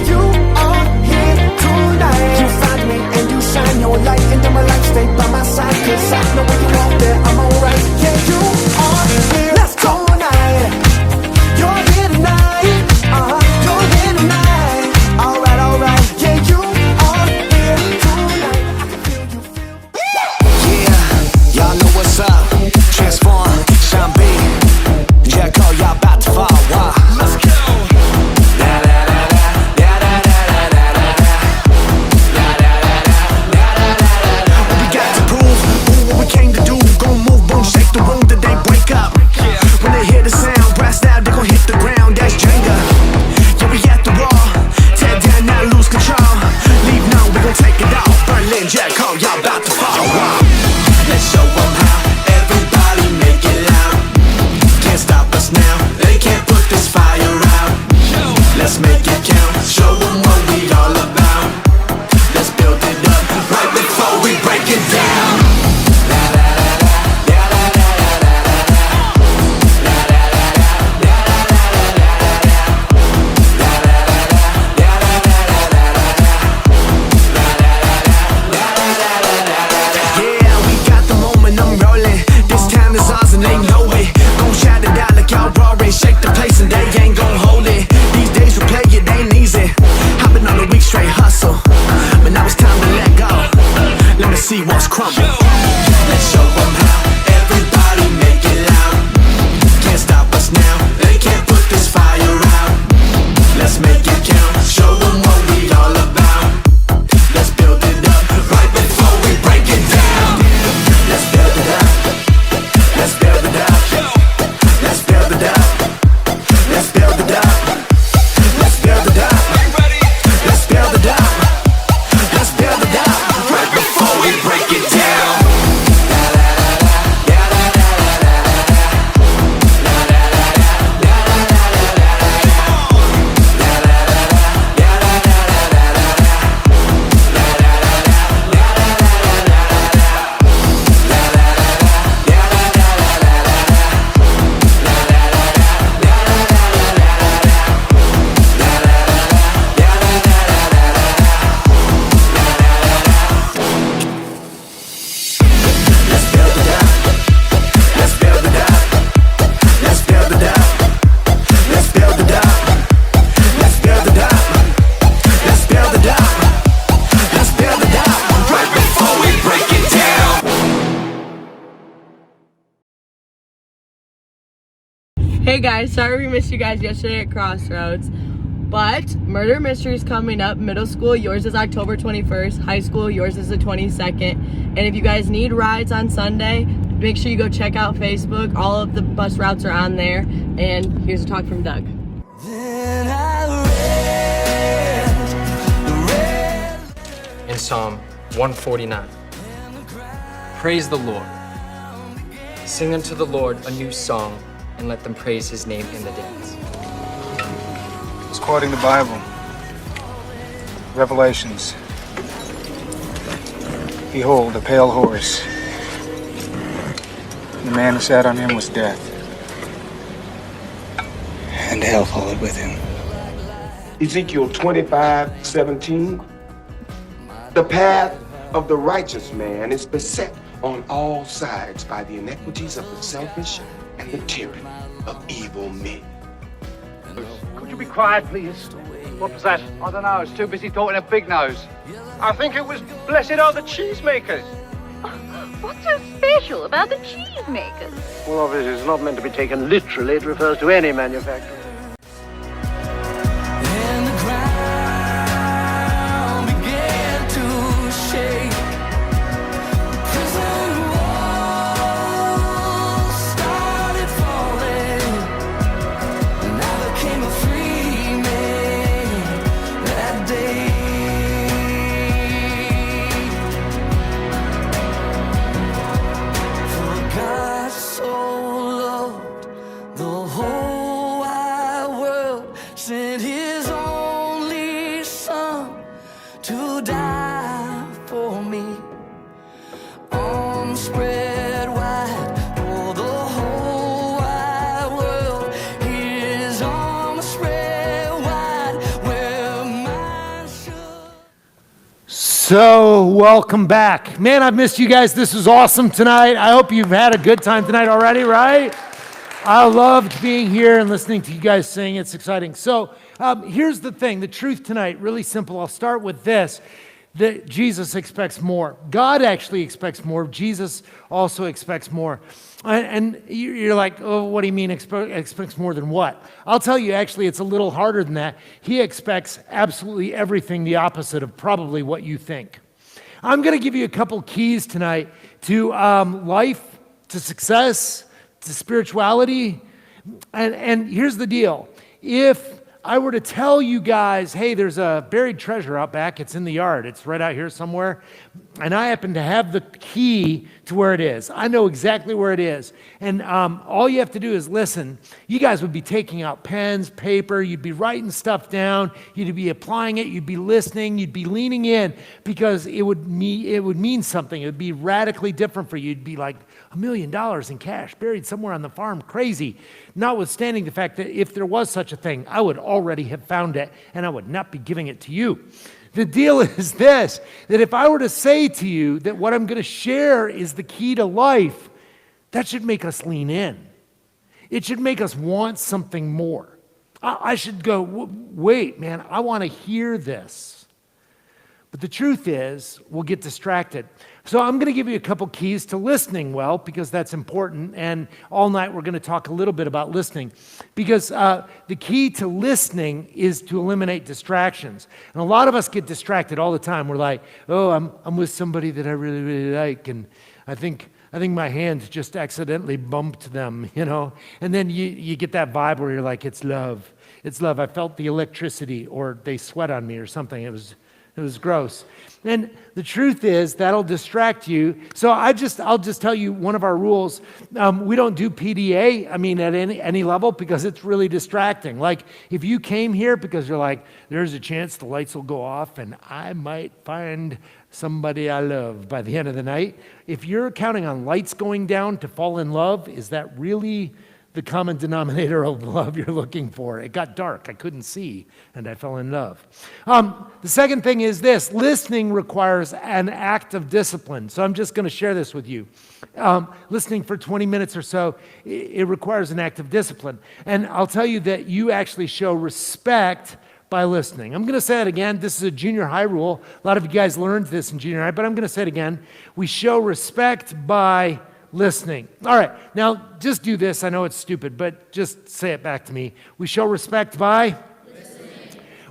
you are here tonight. You find me and you shine your light into my life. Stay by my side, 'cause I know when you out there, I'm alright. Yeah, you are here. Let's go tonight. You're here tonight. You're here tonight. Alright, alright. Yeah, you are here tonight. I can feel you feel. Yeah, y'all know what's up. Transform, shine big. Yeah, call y'all about to fall. Wow. Let's go. Hey guys, sorry we missed you guys yesterday at Crossroads, but Murder Mystery is coming up. Middle school, yours is October 21st. High school, yours is the 22nd. And if you guys need rides on Sunday, make sure you go check out Facebook. All of the bus routes are on there. And here's a talk from Doug. In Psalm 149, praise the Lord. Sing unto the Lord a new song, and let them praise his name in the dance. It's quoting the Bible. Revelations. Behold, a pale horse. The man who sat on him was death. And hell followed with him. Ezekiel 25:17. The path of the righteous man is beset on all sides by the iniquities of the selfish and the tyranny of evil men. Could you be quiet, please? What was that? I don't know. I was too busy talking to Big Nose. I think it was blessed are the cheesemakers. What's so special about the cheesemakers? Well, obviously, it's not meant to be taken literally. It refers to any manufacturer. So, welcome back. Man, I've missed you guys. This was awesome tonight. I hope you've had a good time tonight already, right? I loved being here and listening to you guys sing. It's exciting. So, here's the thing. The truth tonight, really simple. I'll start with this. That Jesus expects more. God actually expects more. Jesus also expects more. And you're like, oh, what do you mean expects more than what? I'll tell you, actually, it's a little harder than that. He expects absolutely everything the opposite of probably what you think. I'm going to give you a couple keys tonight to life, to success, to spirituality. And here's the deal. If I were to tell you guys, hey, there's a buried treasure out back. It's in the yard. It's right out here somewhere. And I happen to have the key to where it is. I know exactly where it is. And all you have to do is listen. You guys would be taking out pens, paper. You'd be writing stuff down. You'd be applying it. You'd be listening. You'd be leaning in because it would mean something. It would be radically different for you. You'd be like, $1 million in cash buried somewhere on the farm. Crazy. Notwithstanding the fact that if there was such a thing, I would already have found it and I would not be giving it to you. The deal is this, that if I were to say to you that what I'm going to share is the key to life, that should make us lean in. It should make us want something more. I should go, wait, man, I want to hear this. But the truth is, we'll get distracted. So I'm going to give you a couple keys to listening well, because that's important. And all night we're going to talk a little bit about listening. Because the key to listening is to eliminate distractions. And a lot of us get distracted all the time. We're like, oh, I'm with somebody that I really, really like. And I think my hand just accidentally bumped them, you know. And then you get that vibe where you're like, it's love. It's love. I felt the electricity, or they sweat on me or something. It was gross. And the truth is that'll distract you. So I'll just tell you one of our rules. We don't do PDA, at any level, because it's really distracting. Like if you came here because you're like, there's a chance the lights will go off and I might find somebody I love by the end of the night. If you're counting on lights going down to fall in love, is that really the common denominator of love you're looking for? It got dark, I couldn't see, and I fell in love. The second thing is this: listening requires an act of discipline. So I'm just going to share this with you. Listening for 20 minutes or so, it requires an act of discipline. And I'll tell you that you actually show respect by listening. I'm going to say it again. This is a junior high rule. A lot of you guys learned this in junior high, but I'm going to say it again. We show respect by listening. All right, now just do this. I know it's stupid, but just say it back to me. We show respect by listening.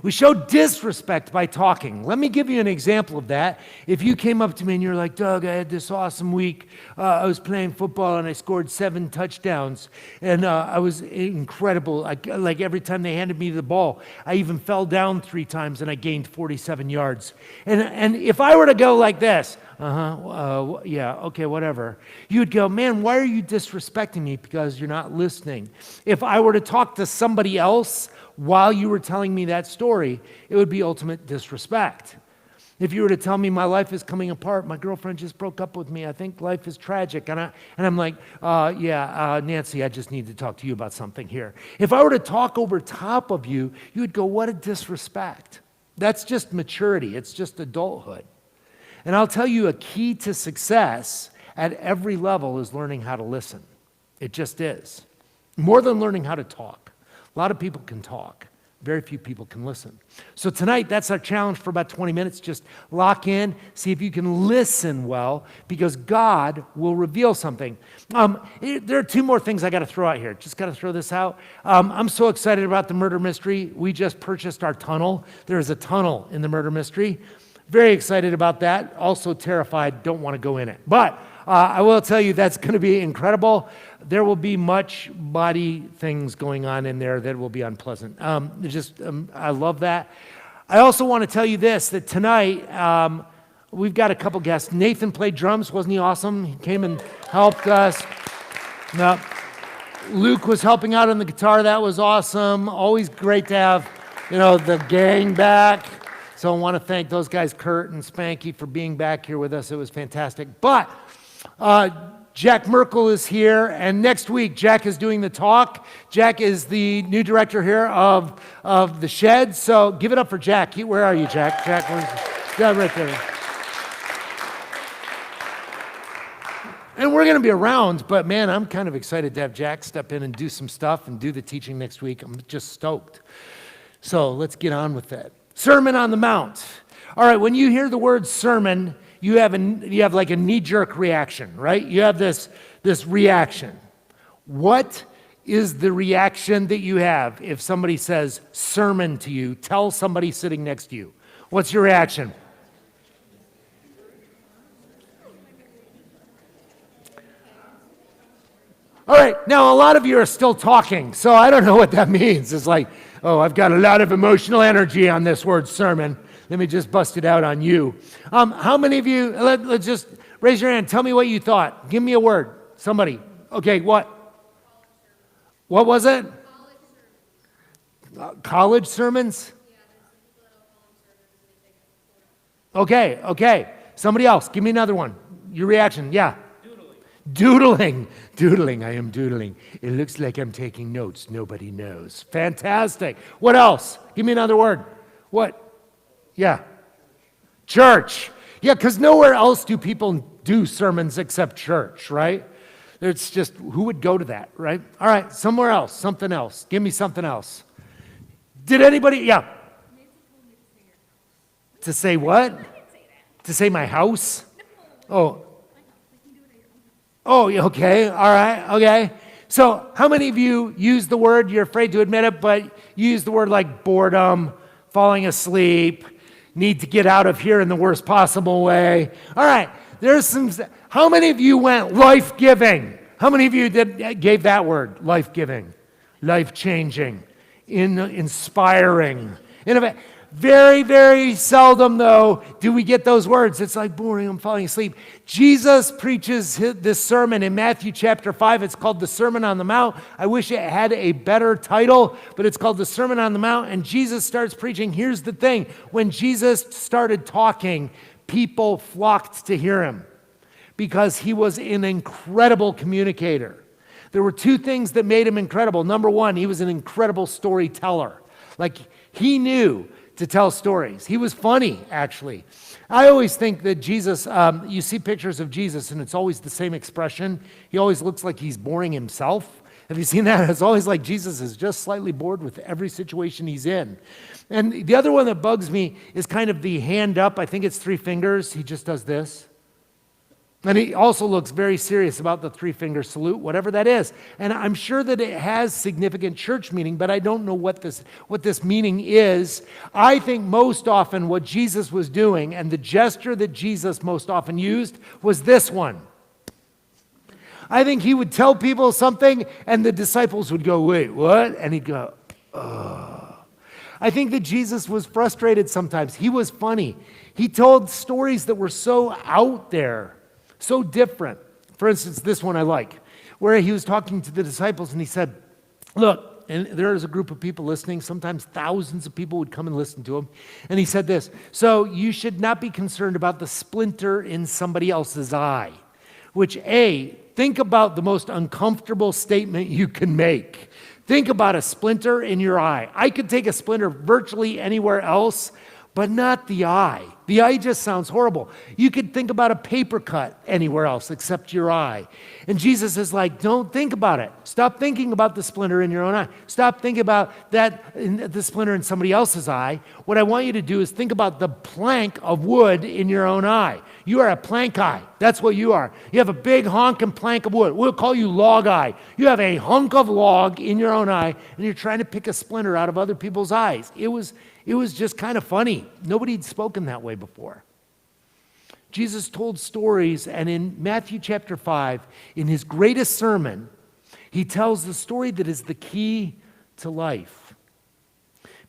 We show disrespect by talking. Let me give you an example of that. If you came up to me and you're like, Doug, I had this awesome week. I was playing football and I scored 7 touchdowns. And I was incredible. Like every time they handed me the ball, I even fell down 3 times and I gained 47 yards. And if I were to go like this, yeah, okay, whatever. You'd go, man, why are you disrespecting me? Because you're not listening. If I were to talk to somebody else while you were telling me that story, it would be ultimate disrespect. If you were to tell me my life is coming apart, my girlfriend just broke up with me, I think life is tragic, and I'm like, Nancy, I just need to talk to you about something here. If I were to talk over top of you, you would go, what a disrespect. That's just maturity. It's just adulthood. And I'll tell you, a key to success at every level is learning how to listen. It just is. More than learning how to talk. A lot of people can talk. Very few people can listen. So tonight, that's our challenge for about 20 minutes. Just lock in, see if you can listen well, because God will reveal something. There are 2 more things I got to throw out here. Just got to throw this out. I'm so excited about the murder mystery. We just purchased our tunnel. There is a tunnel in the murder mystery. Very excited about that. Also terrified, don't want to go in it. But I will tell you that's going to be incredible. There will be much body things going on in there that will be unpleasant. I love that. I also want to tell you this, that tonight we've got a couple guests. Nathan played drums. Wasn't he awesome? He came and helped us. No. Luke was helping out on the guitar. That was awesome. Always great to have, the gang back. So I want to thank those guys, Kurt and Spanky, for being back here with us. It was fantastic. But Jack Merkel is here, and next week Jack is doing the talk. Jack is the new director here of the Shed. So give it up for Jack. Where are you, Jack? Jack, where's right there. And we're going to be around, but man, I'm kind of excited to have Jack step in and do some stuff and do the teaching next week. I'm just stoked. So let's get on with that. Sermon on the Mount. All right, when you hear the word sermon, you have like a knee-jerk reaction, right? You have this reaction. What is the reaction that you have if somebody says sermon to you? Tell somebody sitting next to you. What's your reaction? All right, now a lot of you are still talking, so I don't know what that means. It's like, oh, I've got a lot of emotional energy on this word sermon. Let me just bust it out on you. How many of you, let's just raise your hand. Tell me what you thought. Give me a word. Somebody. Okay, what? What was it? College sermons? Okay. Somebody else. Give me another one. Your reaction. Yeah. Doodling. I am doodling. It looks like I'm taking notes. Nobody knows. Fantastic. What else? Give me another word. What? Yeah. Church. Yeah, because nowhere else do people do sermons except church, right? It's just, who would go to that, right? All right, somewhere else, something else. Give me something else. Did anybody, yeah. To say what? To say my house? Oh, okay, all right, okay. So how many of you use the word, you're afraid to admit it, but you use the word like boredom, falling asleep, need to get out of here in the worst possible way? All right, there's some, how many of you went life-giving? How many of you gave that word, life-giving, life-changing, inspiring? Very, very seldom, though, do we get those words. It's like boring, I'm falling asleep. Jesus preaches this sermon in Matthew chapter 5. It's called the Sermon on the Mount. I wish it had a better title, but it's called the Sermon on the Mount, and Jesus starts preaching. Here's the thing. When Jesus started talking, people flocked to hear him because he was an incredible communicator. There were two things that made him incredible. Number one, he was an incredible storyteller. Like, he knew to tell stories. He was funny, actually. I always think that Jesus, you see pictures of Jesus and it's always the same expression. He always looks like he's boring himself. Have you seen that? It's always like Jesus is just slightly bored with every situation he's in. And the other one that bugs me is kind of the hand up. I think it's 3 fingers. He just does this. And he also looks very serious about the 3-finger salute, whatever that is. And I'm sure that it has significant church meaning, but I don't know what this meaning is. I think most often what Jesus was doing, and the gesture that Jesus most often used, was this one. I think he would tell people something, and the disciples would go, wait, what? And he'd go, oh. I think that Jesus was frustrated sometimes. He was funny. He told stories that were so out there, so different. For instance, this one I like, where he was talking to the disciples and he said, look, and there is a group of people listening, sometimes thousands of people would come and listen to him. And he said this, so you should not be concerned about the splinter in somebody else's eye, which think about the most uncomfortable statement you can make. Think about a splinter in your eye. I could take a splinter virtually anywhere else, but not the eye. The eye just sounds horrible. You could think about a paper cut anywhere else except your eye. And Jesus is like, don't think about it. Stop thinking about the splinter in your own eye. Stop thinking about the splinter in somebody else's eye. What I want you to do is think about the plank of wood in your own eye. You are a plank eye. That's what you are. You have a big honking plank of wood. We'll call you log eye. You have a hunk of log in your own eye, and you're trying to pick a splinter out of other people's eyes. It was just kind of funny. Nobody had spoken that way before. Jesus told stories, and in Matthew chapter 5, in his greatest sermon, he tells the story that is the key to life.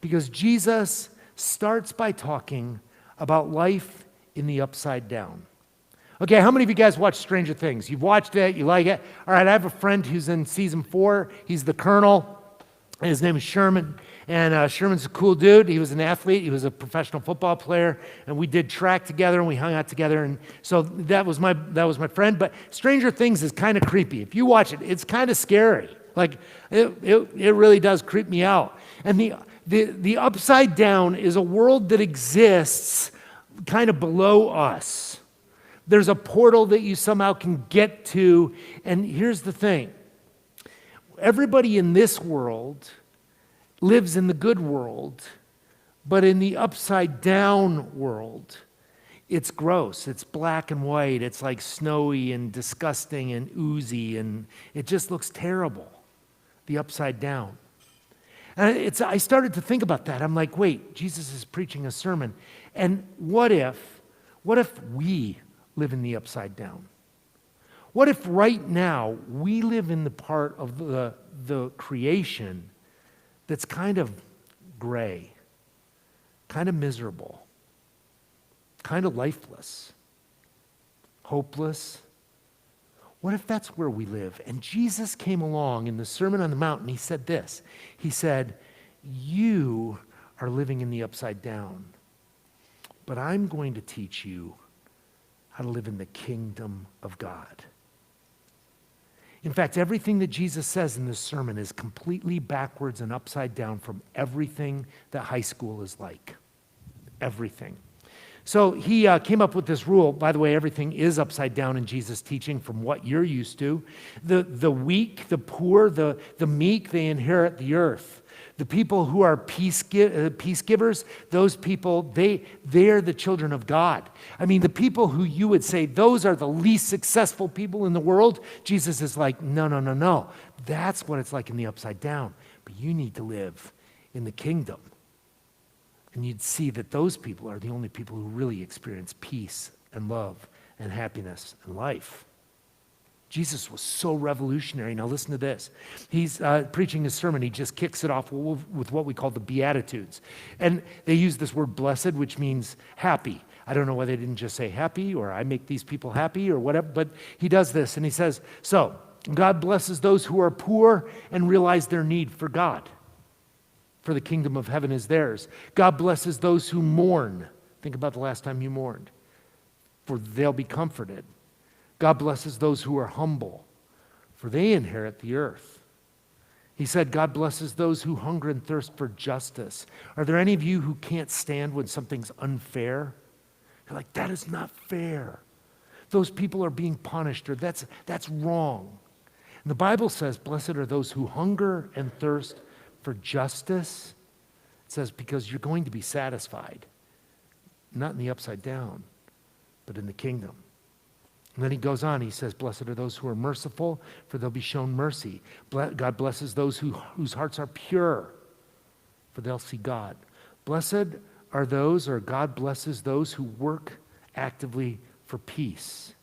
Because Jesus starts by talking about life in the upside down. Okay, how many of you guys watch Stranger Things? You've watched it, you like it? All right, I have a friend who's in season 4. He's the Colonel. His name is Sherman. And Sherman's a cool dude. He was an athlete. He was a professional football player. And we did track together and we hung out together. And so that was my friend. But Stranger Things is kind of creepy. If you watch it, it's kind of scary. Like, it really does creep me out. And the upside down is a world that exists kind of below us. There's a portal that you somehow can get to. And here's the thing. Everybody in this world lives in the good world, but in the upside down world, it's gross. It's black and white. It's like snowy and disgusting and oozy, and it just looks terrible, the upside down. And I started to think about that. I'm like, wait, Jesus is preaching a sermon. And what if we live in the upside down? What if right now we live in the part of the creation that's kind of gray, kind of miserable, kind of lifeless, hopeless? What if that's where we live? And Jesus came along in the Sermon on the Mount and he said this. He said, you are living in the upside down, but I'm going to teach you how to live in the kingdom of God. In fact, everything that Jesus says in this sermon is completely backwards and upside down from everything that high school is like. Everything. So he came up with this rule. By the way, everything is upside down in Jesus' teaching from what you're used to. The weak, the poor, the meek, they inherit the earth. The people who are peacekeepers, those people, they're the children of God. I mean, the people who you would say, those are the least successful people in the world, Jesus is like, no. That's what it's like in the upside down. But you need to live in the kingdom. And you'd see that those people are the only people who really experience peace and love and happiness and life. Jesus was so revolutionary. Now listen to this. He's preaching his sermon. He just kicks it off with what we call the Beatitudes. And they use this word blessed, which means happy. I don't know why they didn't just say happy or I make these people happy or whatever, but he does this and he says, so God blesses those who are poor and realize their need for God. For the kingdom of heaven is theirs. God blesses those who mourn. Think about the last time you mourned. For they'll be comforted. God blesses those who are humble, for they inherit the earth. He said, God blesses those who hunger and thirst for justice. Are there any of you who can't stand when something's unfair? You're like, that is not fair. Those people are being punished, or that's wrong. And the Bible says, blessed are those who hunger and thirst for justice. It says, because you're going to be satisfied, not in the upside down, but in the kingdom. And then he goes on, he says, blessed are those who are merciful, for they'll be shown mercy. God blesses those whose hearts are pure, for they'll see God. Blessed are those, or God blesses those who work actively for peace,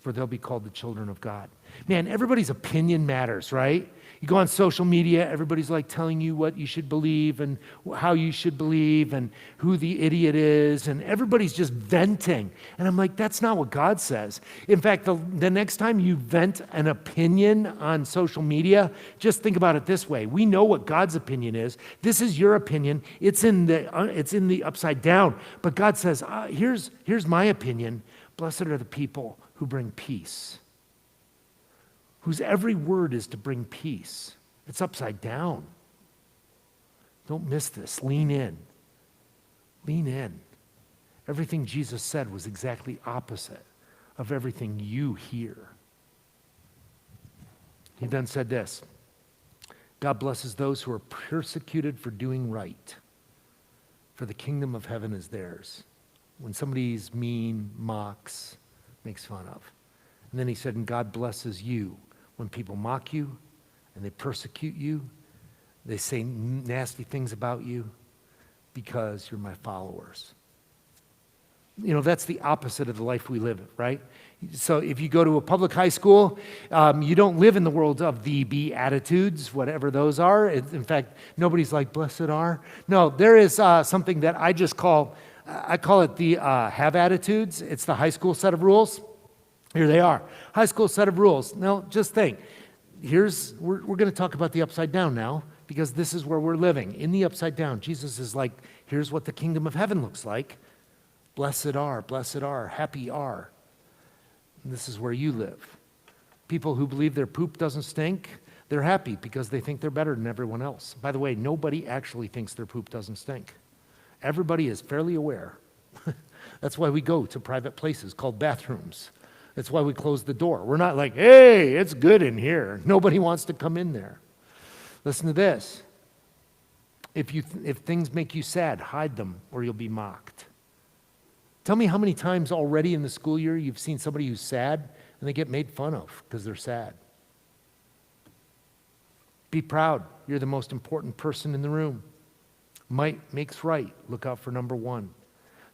for they'll be called the children of God. Man, everybody's opinion matters, right? You go on social media, everybody's like telling you what you should believe and how you should believe and who the idiot is, and everybody's just venting. And I'm like, that's not what God says. In fact, the next time you vent an opinion on social media, just think about it this way. We know what God's opinion is. This is your opinion. It's in the upside down. But God says, here's my opinion. Blessed are the people who bring peace, whose every word is to bring peace. It's upside down. Don't miss this. Lean in. Lean in. Everything Jesus said was exactly opposite of everything you hear. He then said this, God blesses those who are persecuted for doing right, for the kingdom of heaven is theirs. When somebody's mean, mocks, makes fun of. And then he said, and God blesses you when people mock you and they persecute you, they say nasty things about you because you're my followers. You know, that's the opposite of the life we live, right? So if you go to a public high school, you don't live in the world of the Beatitudes, whatever those are. In fact, nobody's like, blessed are. No, there is something that I call it the have attitudes. It's the high school set of rules. Here they are. High school set of rules. Now, just think. We're going to talk about the upside down now, because this is where we're living. In the upside down, Jesus is like, here's what the kingdom of heaven looks like. Blessed are, happy are. And this is where you live. People who believe their poop doesn't stink, they're happy because they think they're better than everyone else. By the way, nobody actually thinks their poop doesn't stink. Everybody is fairly aware That's why we go to private places called bathrooms. That's why we close the door. We're not like, hey, it's good in here. Nobody wants to come in there. Listen to this. If things make you sad, hide them or you'll be mocked. Tell me how many times already in the school year you've seen somebody who's sad and they get made fun of because they're sad. Be proud. You're the most important person in the room. Might makes right. Look out for number 1.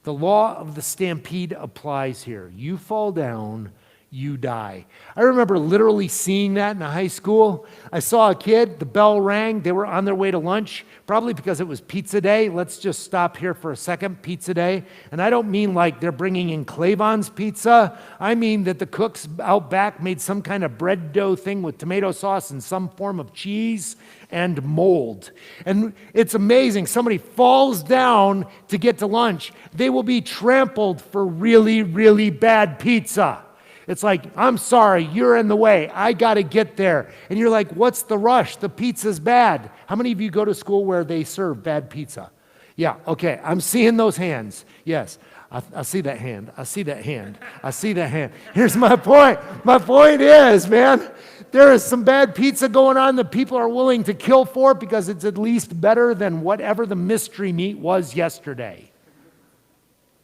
The law of the stampede applies here. You fall down, you die. I remember literally seeing that in high school. I saw a kid, the bell rang, they were on their way to lunch, probably because it was pizza day. Let's just stop here for a second, pizza day. And I don't mean like they're bringing in Clavon's pizza. I mean that the cooks out back made some kind of bread dough thing with tomato sauce and some form of cheese and mold. And it's amazing. Somebody falls down to get to lunch. They will be trampled for really, really bad pizza. It's like, I'm sorry, you're in the way. I got to get there. And you're like, what's the rush? The pizza's bad. How many of you go to school where they serve bad pizza? Yeah, okay, I'm seeing those hands. Yes, I see that hand. I see that hand. I see that hand. Here's my point. My point is, man, there is some bad pizza going on that people are willing to kill for because it's at least better than whatever the mystery meat was yesterday.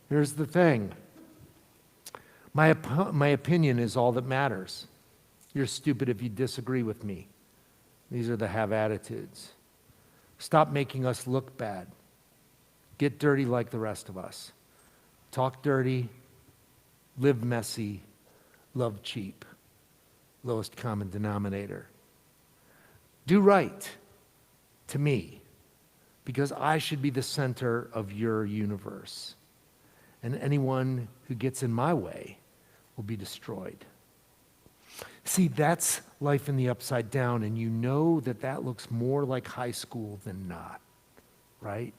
Here's the thing. My opinion is all that matters. You're stupid if you disagree with me. These are the have attitudes. Stop making us look bad. Get dirty like the rest of us. Talk dirty, live messy, love cheap. Lowest common denominator. Do right to me because I should be the center of your universe. And anyone who gets in my way will be destroyed. See, that's life in the upside down, and you know that that looks more like high school than not, right?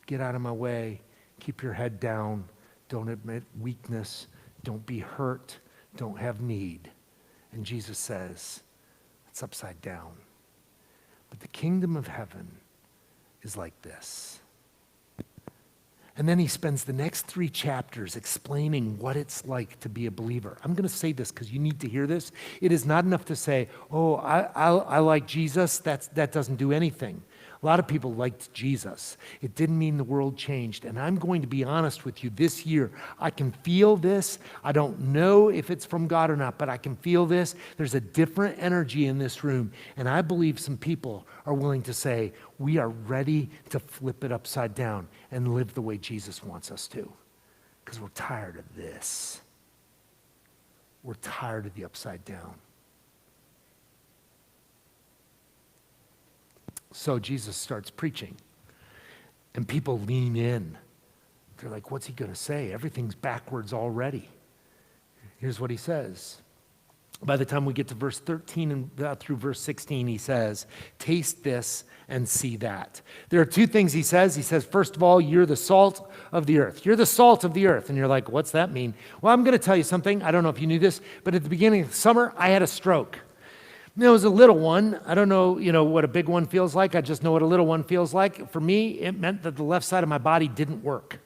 Get out of my way. Keep your head down. Don't admit weakness. Don't be hurt. Don't have need. And Jesus says, it's upside down. But the kingdom of heaven is like this. And then he spends the next 3 chapters explaining what it's like to be a believer. I'm going to say this because you need to hear this. It is not enough to say, oh, I like Jesus. That doesn't do anything. A lot of people liked Jesus. It didn't mean the world changed. And I'm going to be honest with you, this year, I can feel this. I don't know if it's from God or not, but I can feel this. There's a different energy in this room. And I believe some people are willing to say, we are ready to flip it upside down and live the way Jesus wants us to. Because we're tired of this. We're tired of the upside down. So Jesus starts preaching, and people lean in. They're like, what's he going to say? Everything's backwards already. Here's what he says. By the time we get to verse 13 and through verse 16, he says, taste this and see that. There are 2 things he says. He says, first of all, you're the salt of the earth. You're the salt of the earth. And you're like, what's that mean? Well, I'm going to tell you something. I don't know if you knew this, but at the beginning of the summer, I had a stroke. It was a little one. I don't know, what a big one feels like. I just know what a little one feels like. For me, it meant that the left side of my body didn't work.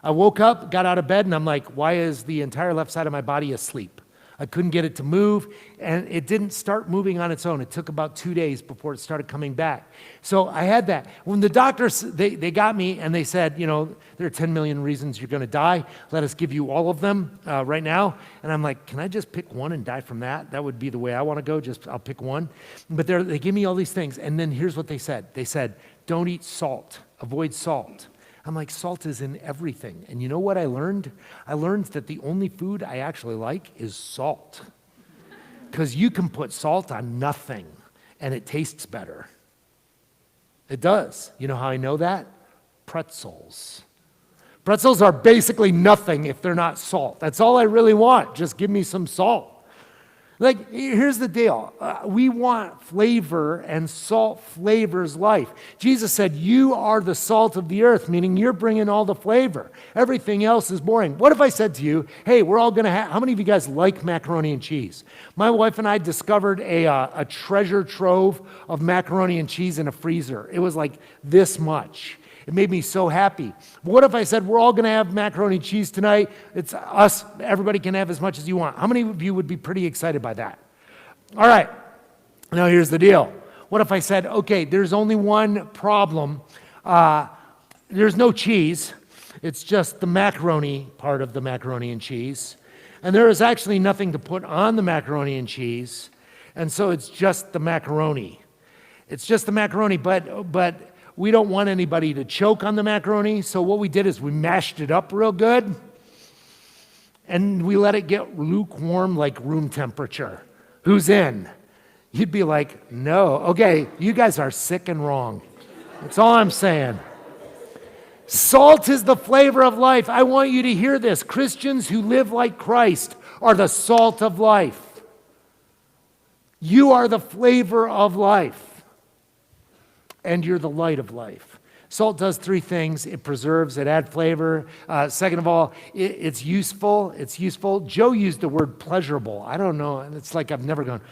I woke up, got out of bed, and I'm like, why is the entire left side of my body asleep? I couldn't get it to move, and it didn't start moving on its own. It took about 2 days before it started coming back. So I had that. When the doctors, they got me, and they said, there are 10 million reasons you're going to die. Let us give you all of them right now. And I'm like, can I just pick one and die from that? That would be the way I want to go. I'll pick one. But they give me all these things, and then here's what they said. They said, don't eat salt. Avoid salt. I'm like, salt is in everything. And you know what I learned? I learned that the only food I actually like is salt. Because you can put salt on nothing, and it tastes better. It does. You know how I know that? Pretzels. Pretzels are basically nothing if they're not salt. That's all I really want. Just give me some salt. Like, here's the deal. We want flavor, and salt flavors life. Jesus said, you are the salt of the earth, meaning you're bringing all the flavor. Everything else is boring. What if I said to you, hey, we're all going to have, how many of you guys like macaroni and cheese? My wife and I discovered a treasure trove of macaroni and cheese in a freezer. It was like this much. It made me so happy. What if I said, we're all going to have macaroni and cheese tonight? It's us. Everybody can have as much as you want. How many of you would be pretty excited by that? All right. Now here's the deal. What if I said, okay, there's only one problem. There's no cheese. It's just the macaroni part of the macaroni and cheese. And there is actually nothing to put on the macaroni and cheese. And so it's just the macaroni. It's just the macaroni, but we don't want anybody to choke on the macaroni. So what we did is we mashed it up real good. And we let it get lukewarm, like room temperature. Who's in? You'd be like, no. Okay, you guys are sick and wrong. That's all I'm saying. Salt is the flavor of life. I want you to hear this. Christians who live like Christ are the salt of life. You are the flavor of life. And you're the light of life. Salt does three things. It preserves, it adds flavor. Second of all, it's useful. It's useful. Joe used the word pleasurable. I don't know. It's like I've never gone,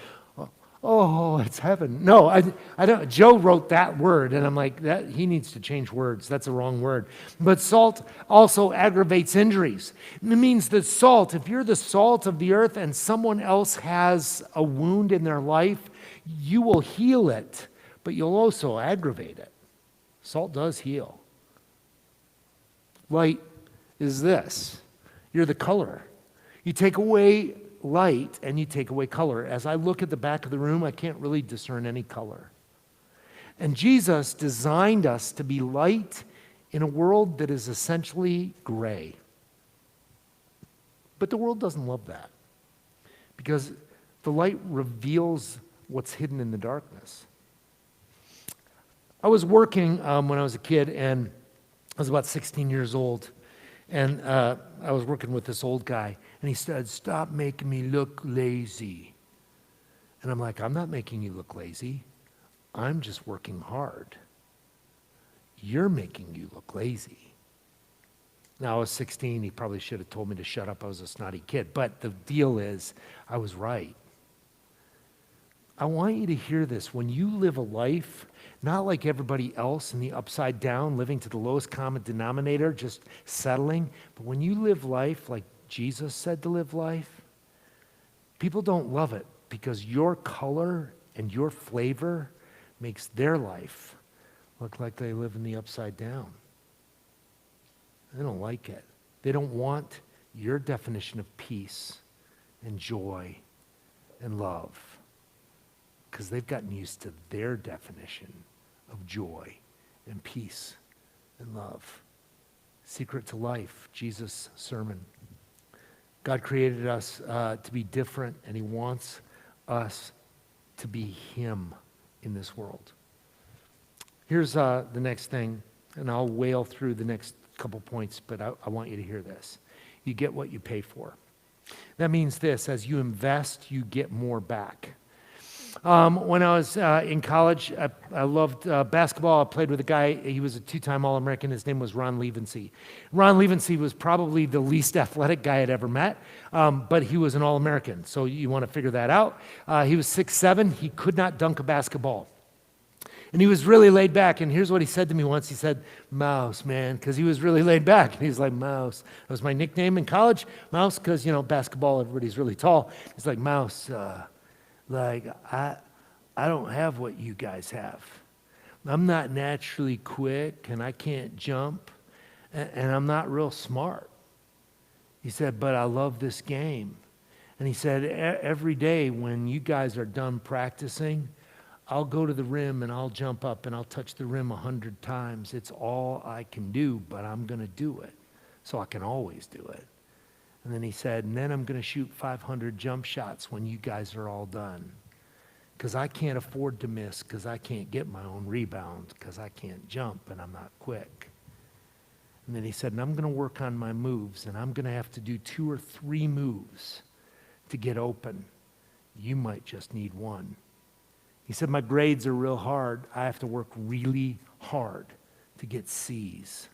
oh, it's heaven. No, I don't. Joe wrote that word, and I'm like, he needs to change words. That's a wrong word. But salt also aggravates injuries. It means that salt, if you're the salt of the earth and someone else has a wound in their life, you will heal it, but you'll also aggravate it. Salt does heal. Light is this. You're the color. You take away light and you take away color. As I look at the back of the room, I can't really discern any color. And Jesus designed us to be light in a world that is essentially gray. But the world doesn't love that because the light reveals what's hidden in the darkness. I was working when I was a kid, and I was about 16 years old, and I was working with this old guy, and he said, "Stop making me look lazy." And I'm like, "I'm not making you look lazy. I'm just working hard. You're making you look lazy." Now, I was 16. He probably should have told me to shut up. I was a snotty kid. But the deal is, I was right. I want you to hear this. When you live a life, not like everybody else in the upside down, living to the lowest common denominator, just settling, but when you live life like Jesus said to live life, people don't love it because your color and your flavor makes their life look like they live in the upside down. They don't like it. They don't want your definition of peace and joy and love, because they've gotten used to their definition of joy and peace and love. Secret to life, Jesus' sermon. God created us to be different, and he wants us to be him in this world. Here's the next thing, and I'll wail through the next couple points, but I want you to hear this. You get what you pay for. That means this: as you invest, you get more back. When I was in college, I loved basketball. I played with a guy. He was a two-time All-American. His name was Ron Levency. Ron Levency was probably the least athletic guy I'd ever met, but he was an All-American, so you want to figure that out. He was 6'7". He could not dunk a basketball. And he was really laid back, and here's what he said to me once. He said, "Mouse, man," because he was really laid back. And he was like, "Mouse." That was my nickname in college, Mouse, because, basketball, everybody's really tall. He's like, "Mouse, I don't have what you guys have. I'm not naturally quick, and I can't jump, and I'm not real smart." He said, "But I love this game." And he said, "Every day when you guys are done practicing, I'll go to the rim and I'll jump up and I'll touch the rim 100 times. It's all I can do, but I'm going to do it, so I can always do it." And then he said, "And then I'm going to shoot 500 jump shots when you guys are all done, because I can't afford to miss, because I can't get my own rebound, because I can't jump and I'm not quick." And then he said, "And I'm going to work on my moves, and I'm going to have to do 2 or 3 moves to get open. You might just need 1. He said, "My grades are real hard. I have to work really hard to get C's.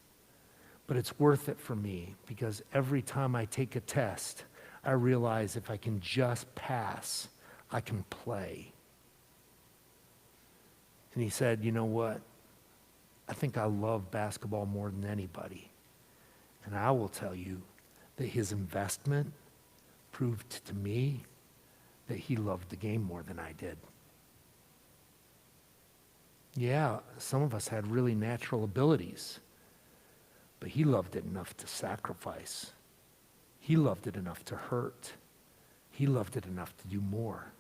But it's worth it for me, because every time I take a test, I realize if I can just pass, I can play." And he said, "You know what? I think I love basketball more than anybody. And I will tell you that his investment proved to me that he loved the game more than I did. Yeah, some of us had really natural abilities, but he loved it enough to sacrifice. He loved it enough to hurt. He loved it enough to do more.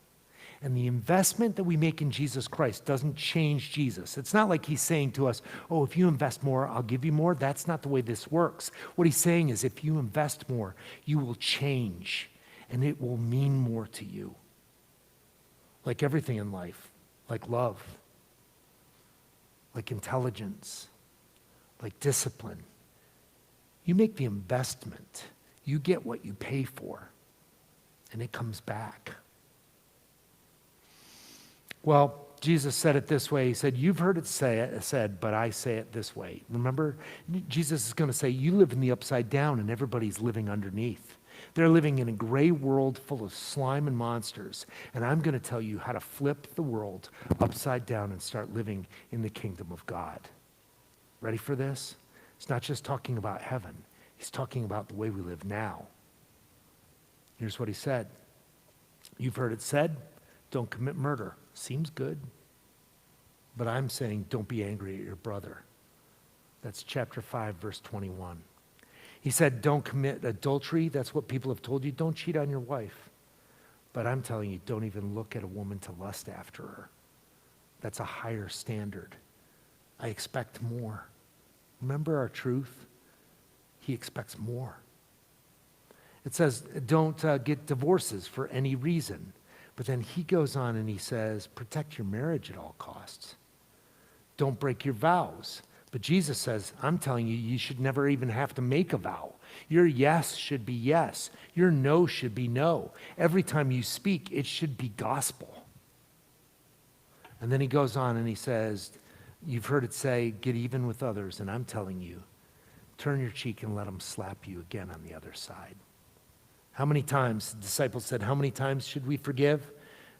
And the investment that we make in Jesus Christ doesn't change Jesus. It's not like he's saying to us, oh, if you invest more, I'll give you more. That's not the way this works. What he's saying is if you invest more, you will change, and it will mean more to you. Like everything in life, like love, like intelligence, like discipline. You make the investment, you get what you pay for, and it comes back. Well, Jesus said it this way. He said, you've heard it said, but I say it this way. Remember, Jesus is going to say, you live in the upside down and everybody's living underneath. They're living in a gray world full of slime and monsters. And I'm going to tell you how to flip the world upside down and start living in the kingdom of God. Ready for this? It's not just talking about heaven. He's talking about the way we live now. Here's what he said. You've heard it said, don't commit murder. Seems good. But I'm saying don't be angry at your brother. That's chapter 5, verse 21. He said don't commit adultery. That's what people have told you. Don't cheat on your wife. But I'm telling you, don't even look at a woman to lust after her. That's a higher standard. I expect more. Remember our truth? He expects more. It says don't get divorces for any reason. But then he goes on and he says, protect your marriage at all costs. Don't break your vows. But Jesus says, I'm telling you, you should never even have to make a vow. Your yes should be yes. Your no should be no. Every time you speak, it should be gospel. And then he goes on and he says, you've heard it say, get even with others. And I'm telling you, turn your cheek and let them slap you again on the other side. How many times, the disciples said, how many times should we forgive?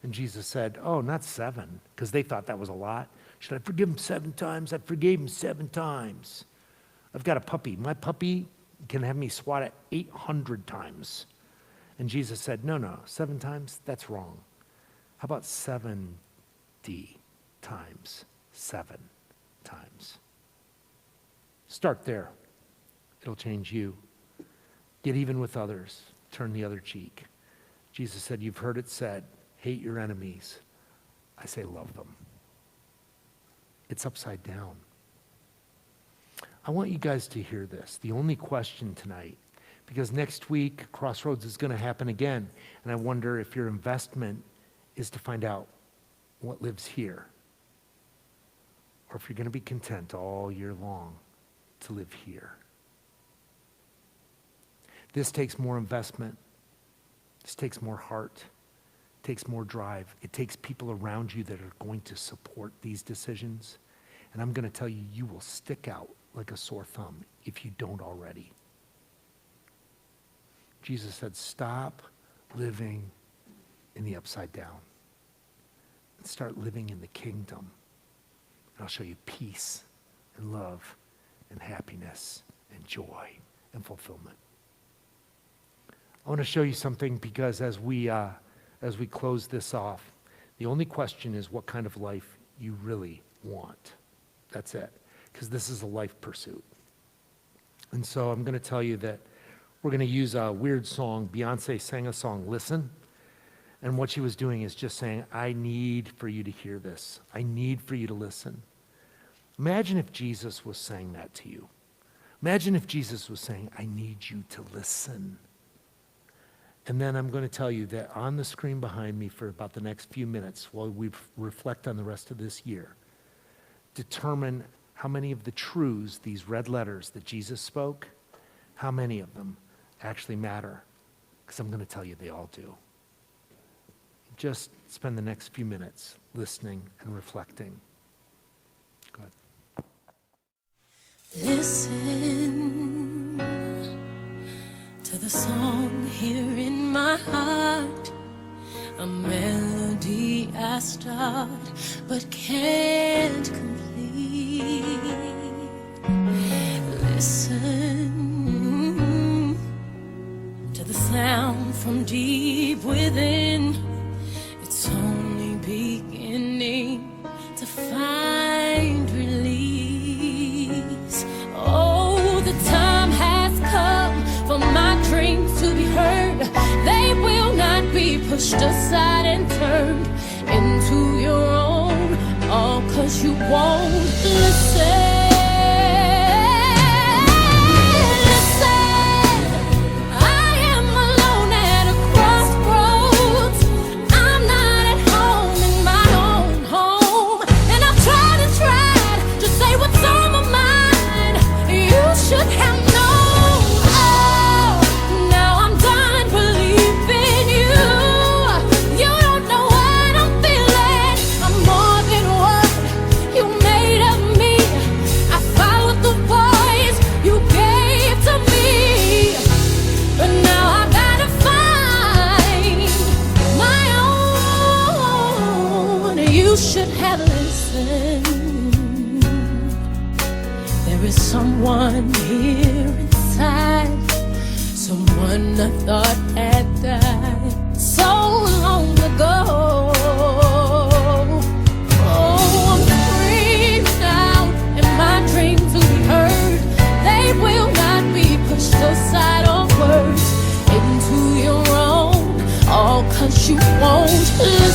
And Jesus said, oh, not 7, because they thought that was a lot. Should I forgive him 7 times? I forgave him 7 times. I've got a puppy. My puppy can have me swat it 800 times. And Jesus said, no, 7 times? That's wrong. How about 70 times 7 times? Start there. It'll change you. Get even with others. Turn the other cheek. Jesus said, you've heard it said, hate your enemies. I say love them. It's upside down. I want you guys to hear this. The only question tonight, because next week, Crossroads is going to happen again, and I wonder if your investment is to find out what lives here, or if you're going to be content all year long to live here. This takes more investment. This takes more heart. It takes more drive. It takes people around you that are going to support these decisions. And I'm going to tell you, you will stick out like a sore thumb if you don't already. Jesus said, stop living in the upside down and start living in the kingdom. And I'll show you peace and love and happiness and joy and fulfillment. I want to show you something because as we close this off, the only question is what kind of life you really want. That's it, because this is a life pursuit. And so I'm going to tell you that we're going to use a weird song. Beyonce sang a song, Listen. And what she was doing is just saying, I need for you to hear this. I need for you to listen. Imagine if Jesus was saying that to you. Imagine if Jesus was saying, I need you to listen. And then I'm going to tell you that on the screen behind me for about the next few minutes while we reflect on the rest of this year, determine how many of the truths, these red letters that Jesus spoke, how many of them actually matter. Because I'm going to tell you they all do. Just spend the next few minutes listening and reflecting. Go ahead. Listen to the song here in my heart, a melody I start but can't complete. from deep within. It's only beginning to find release. Oh, the time has come for my dreams to be heard. They will not be pushed aside and turned into your own, all 'cause you won't listen. Should have listened. There is someone here inside, someone I thought had died so long ago. Oh, I'm free now, and my dreams will be heard. They will not be pushed aside or words into your own, all 'cause you won't listen.